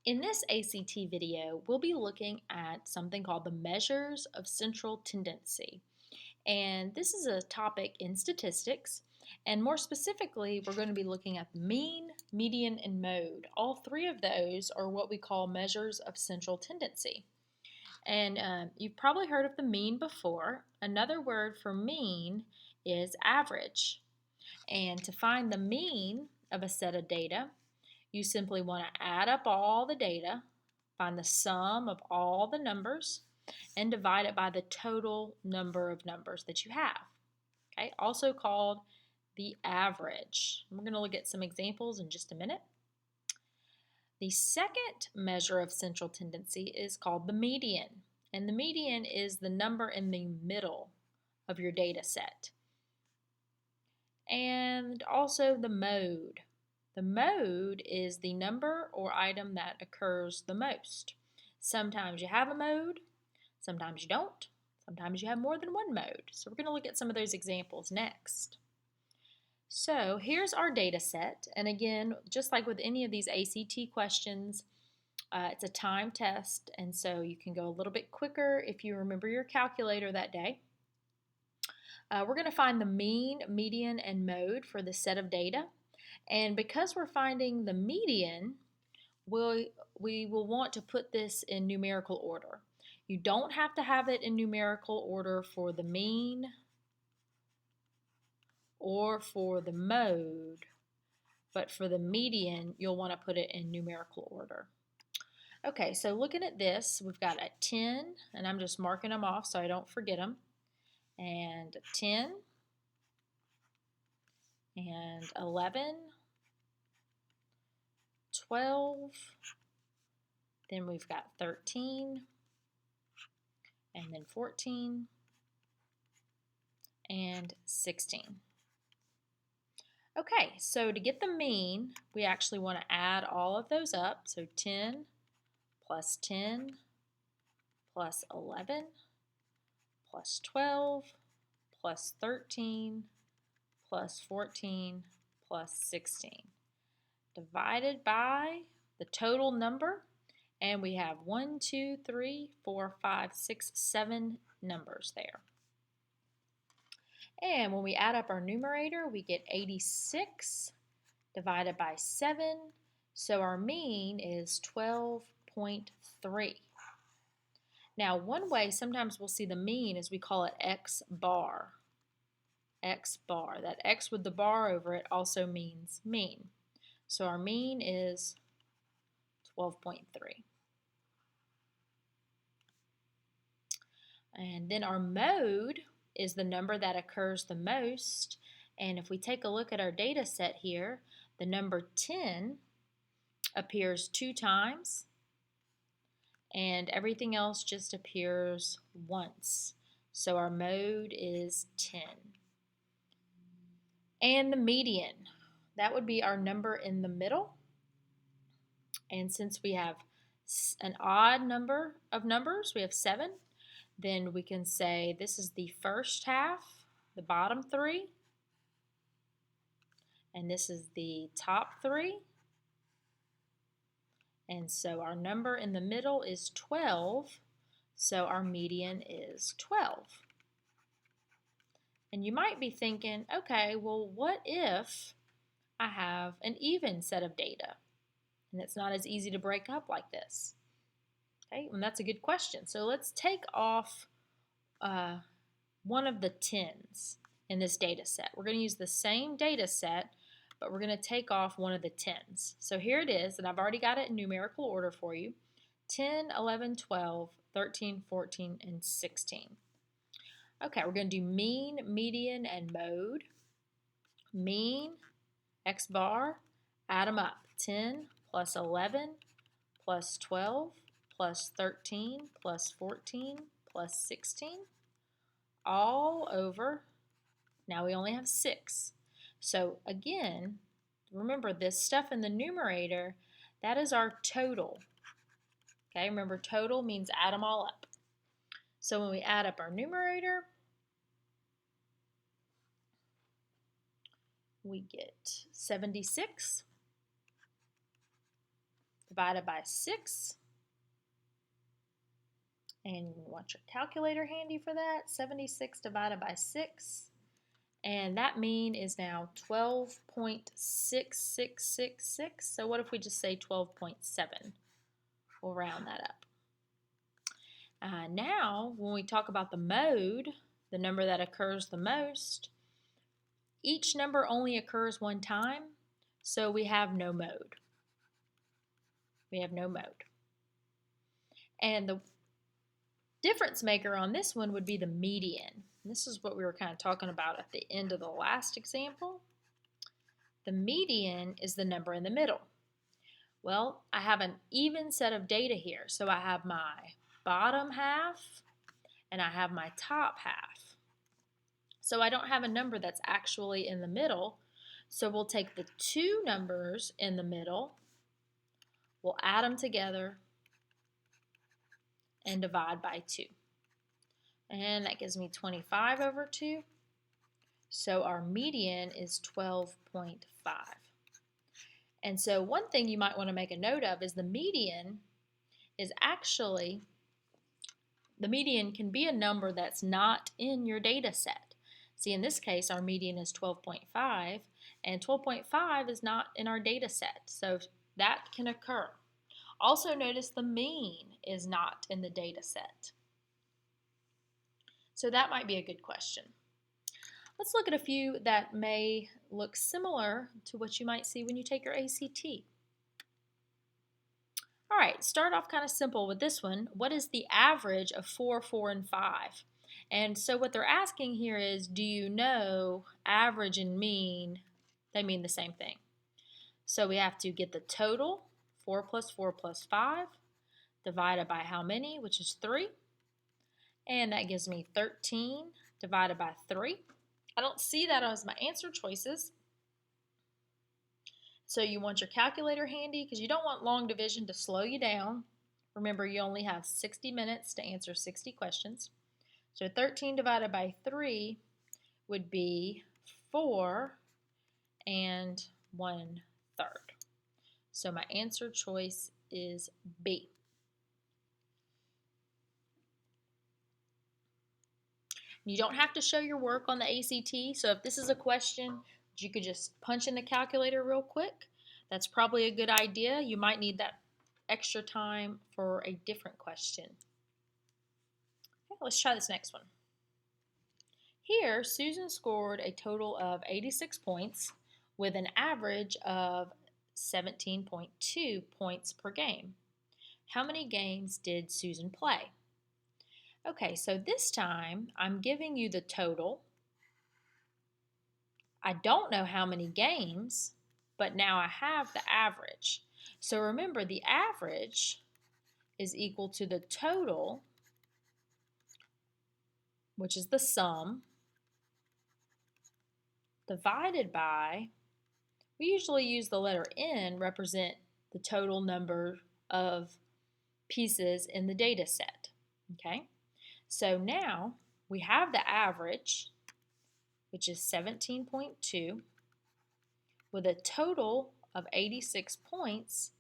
In this ACT video, we'll be looking at something called the measures of central tendency. And this is a topic in statistics. And more specifically, we're going to be looking at the mean, median, and mode. All three of those are what we call measures of central tendency. And you've probably heard of the mean before. Another word for mean is average. And to find the mean of a set of data, you simply want to add up all the data, find the sum of all the numbers, and divide it by the total number of numbers that you have. Okay, also called the average. We're going to look at some examples in just a minute. The second measure of central tendency is called the median, and the median is the number in the middle of your data set. And also the mode. The mode is the number or item that occurs the most. Sometimes you have a mode, sometimes you don't, sometimes you have more than one mode. So we're going to look at some of those examples next. So here's our data set, and again, just like with any of these ACT questions, it's a time test, and so you can go a little bit quicker if you remember your calculator that day. We're going to find the mean, median, and mode for the set of data. And because we're finding the median, we will want to put this in numerical order. You don't have to have it in numerical order for the mean or for the mode, but for the median, you'll want to put it in numerical order. Okay, so looking at this, we've got a 10, and I'm just marking them off so I don't forget them, and 10, and 11, 12, then we've got 13, and then 14, and 16. Okay, so to get the mean, we actually want to add all of those up. So 10 plus 10 plus 11 plus 12 plus 13 plus 14 plus 16 divided by the total number, and we have 1, 2, 3, 4, 5, 6, 7 numbers there. And when we add up our numerator, we get 86 divided by 7, so our mean is 12.3. Now, one way sometimes we'll see the mean is we call it X bar. X bar. That X with the bar over it also means mean. So our mean is 12.3. And then our mode is the number that occurs the most. And if we take a look at our data set here, the number 10 appears 2 times, and everything else just appears once. So our mode is 10. And the median, that would be our number in the middle. And since we have an odd number of numbers, we have 7, then we can say this is the first half, the bottom 3, and this is the top 3. And so our number in the middle is 12, so our median is 12. And you might be thinking, okay, well, what if I have an even set of data and it's not as easy to break up like this? Okay, and that's a good question. So let's take off one of the 10s in this data set. We're going to use the same data set, but we're going to take off one of the 10s. So here it is, and I've already got it in numerical order for you. 10, 11, 12, 13, 14, and 16. Okay, we're going to do mean, median, and mode. Mean, X bar, add them up. 10 plus 11 plus 12 plus 13 plus 14 plus 16, all over, now we only have 6. So again, remember this stuff in the numerator, that is our total. Okay, remember total means add them all up. So when we add up our numerator, we get 76 divided by 6. And you want your calculator handy for that. 76 divided by 6. And that mean is now 12.6666. So what if we just say 12.7? We'll round that up. Now, when we talk about the mode, the number that occurs the most, each number only occurs one time, so we have no mode. We have no mode. And the difference maker on this one would be the median. And this is what we were kind of talking about at the end of the last example. The median is the number in the middle. Well, I have an even set of data here. So I have my bottom half and I have my top half. So I don't have a number that's actually in the middle. So we'll take the two numbers in the middle, we'll add them together, and divide by 2. And that gives me 25 over 2. So our median is 12.5. And so one thing you might want to make a note of is the median can be a number that's not in your data set. See, in this case, our median is 12.5, and 12.5 is not in our data set, so that can occur. Also notice the mean is not in the data set. So that might be a good question. Let's look at a few that may look similar to what you might see when you take your ACT. All right, start off kind of simple with this one. What is the average of 4, 4, and 5? And so what they're asking here is, do you know average and mean, they mean the same thing. So we have to get the total, 4 plus 4 plus 5, divided by how many, which is 3. And that gives me 13 divided by 3. I don't see that as my answer choices. So you want your calculator handy because you don't want long division to slow you down. Remember, you only have 60 minutes to answer 60 questions. So 13 divided by 3 would be 4 and 1/3. So my answer choice is B. You don't have to show your work on the ACT, so if this is a question you could just punch in the calculator real quick, that's probably a good idea. You might need that extra time for a different question. Okay, let's try this next one. Here, Susan scored a total of 86 points with an average of 17.2 points per game. How many games did Susan play? Okay, so this time I'm giving you the total. I don't know how many games, but now I have the average. So remember, the average is equal to the total, which is the sum, divided by, we usually use the letter N represent the total number of pieces in the data set. Okay, so now we have the average, which is 17.2, with a total of 86 points,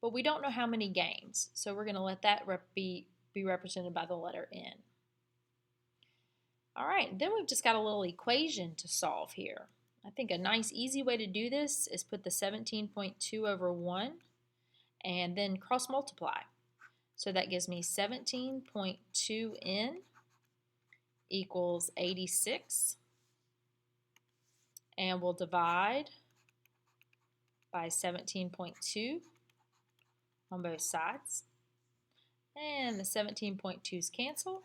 but we don't know how many games, so we're going to let that be represented by the letter N. All right, then we've just got a little equation to solve here. I think a nice easy way to do this is put the 17.2 over 1 and then cross multiply. So that gives me 17.2n equals 86, and we'll divide by 17.2 on both sides. And the 17.2's cancel.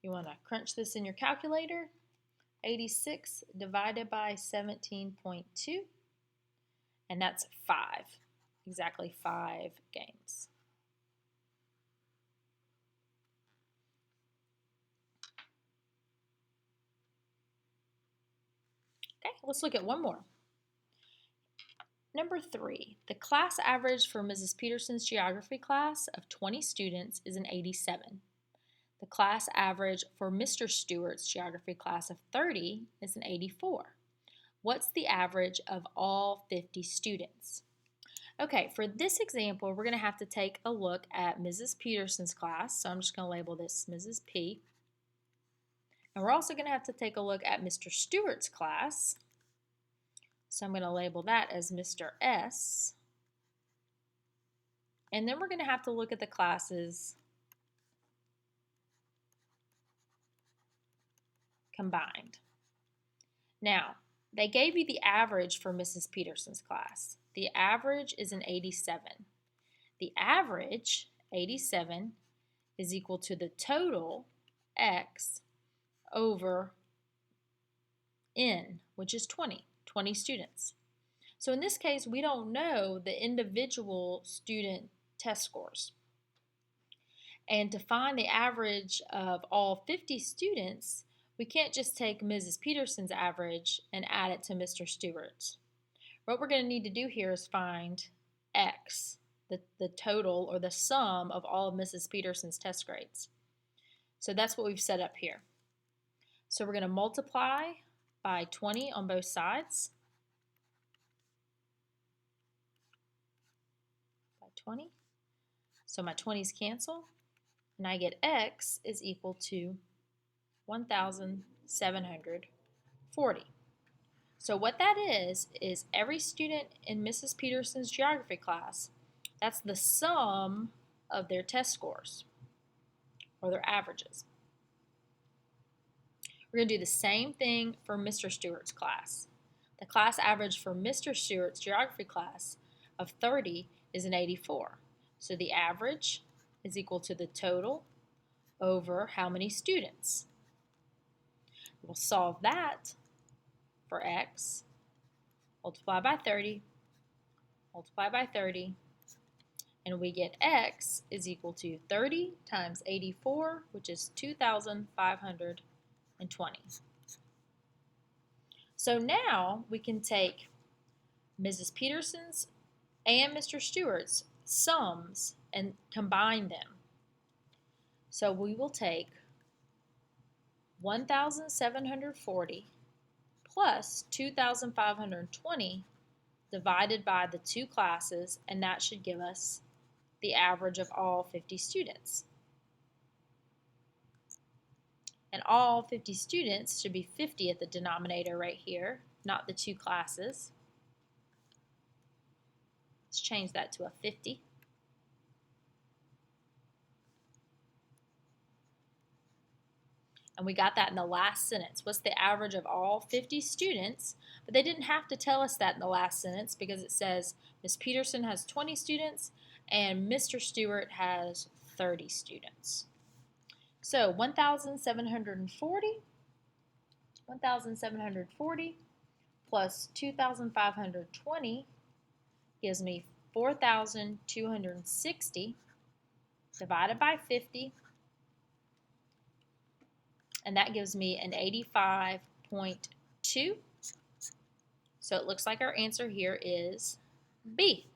You want to crunch this in your calculator. 86 divided by 17.2, and that's 5. Exactly 5 games. Okay, let's look at one more. Number 3, the class average for Mrs. Peterson's geography class of 20 students is an 87. The class average for Mr. Stewart's geography class of 30 is an 84. What's the average of all 50 students? Okay, for this example, we're going to have to take a look at Mrs. Peterson's class. So I'm just going to label this Mrs. P. And we're also going to have to take a look at Mr. Stewart's class. So I'm going to label that as Mr. S. And then we're going to have to look at the classes combined. Now, they gave you the average for Mrs. Peterson's class. The average is an 87. The average, 87, is equal to the total, X, over N, which is 20 students. So in this case, we don't know the individual student test scores. And to find the average of all 50 students, we can't just take Mrs. Peterson's average and add it to Mr. Stewart's. What we're going to need to do here is find X, the total or the sum of all of Mrs. Peterson's test grades. So that's what we've set up here. So we're going to multiply by 20 on both sides. By 20. So my 20s cancel, and I get X is equal to 1,740. So what that is every student in Mrs. Peterson's geography class, that's the sum of their test scores, or their averages. We're going to do the same thing for Mr. Stewart's class. The class average for Mr. Stewart's geography class of 30 is an 84. So the average is equal to the total over how many students. We'll solve that for X, multiply by 30, multiply by 30, and we get X is equal to 30 times 84, which is 2,520. So now we can take Mrs. Peterson's and Mr. Stewart's sums and combine them. So we will take 1,740 plus 2,520 divided by the two classes, and that should give us the average of all 50 students. And all 50 students should be 50 at the denominator right here, not the two classes. Let's change that to a 50. And we got that in the last sentence. What's the average of all 50 students? But they didn't have to tell us that in the last sentence because it says Ms. Peterson has 20 students and Mr. Stewart has 30 students. So 1,740 plus 2,520 gives me 4,260 divided by 50. And that gives me an 85.2. So it looks like our answer here is B.